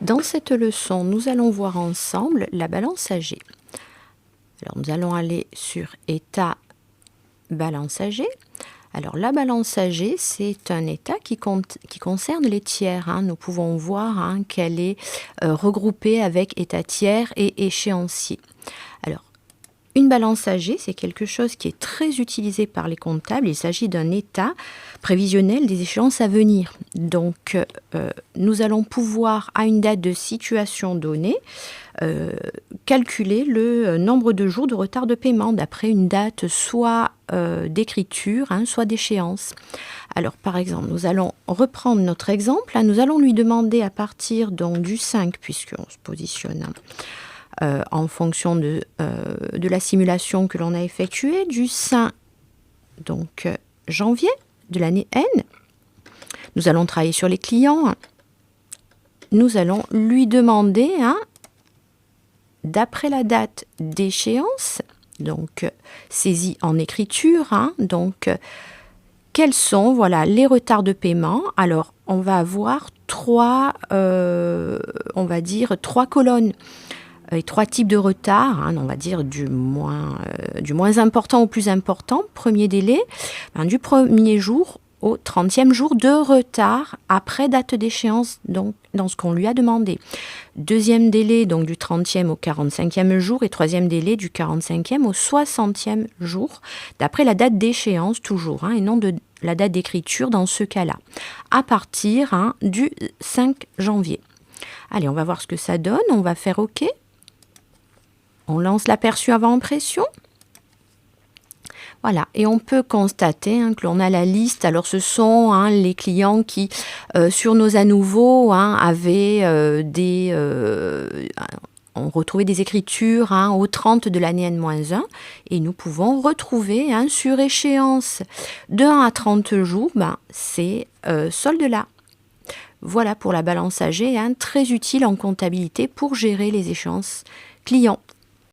Dans cette leçon, nous allons voir ensemble la balance AG. Alors, nous allons aller sur état balance AG. Alors, la balance AG, c'est un état qui concerne les tiers. Nous pouvons voir qu'elle est regroupée avec état tiers et échéancier. Alors, une balance AG, c'est quelque chose qui est très utilisé par les comptables. Il s'agit d'un état prévisionnel des échéances à venir. Donc, nous allons pouvoir, à une date de situation donnée, calculer le nombre de jours de retard de paiement d'après une date soit d'écriture, soit d'échéance. Alors, par exemple, nous allons reprendre notre exemple. Nous allons lui demander à partir donc, du 5, puisqu'on se positionne en fonction de la simulation que l'on a effectuée, du 5 donc, janvier de l'année N. Nous allons travailler sur les clients. Nous allons lui demander, d'après la date d'échéance, donc saisie en écriture, donc quels sont les retards de paiement. Alors, on va avoir trois colonnes. Et trois types de retard, on va dire du moins important au plus important. Premier délai, du 1er jour au 30e jour de retard après date d'échéance, donc dans ce qu'on lui a demandé. Deuxième délai, donc du 30e au 45e jour, et troisième délai du 45e au 60e jour, d'après la date d'échéance toujours, et non de la date d'écriture dans ce cas-là, à partir du 5 janvier. Allez, on va voir ce que ça donne, on va faire OK. On lance l'aperçu avant impression. Voilà, et on peut constater que l'on a la liste. Alors, ce sont les clients qui, sur nos à nouveau, avaient on retrouvait des écritures au 30 de l'année N-1. Et nous pouvons retrouver sur échéance de 1 à 30 jours, ces soldes-là. Voilà pour la balance AG, très utile en comptabilité pour gérer les échéances clients.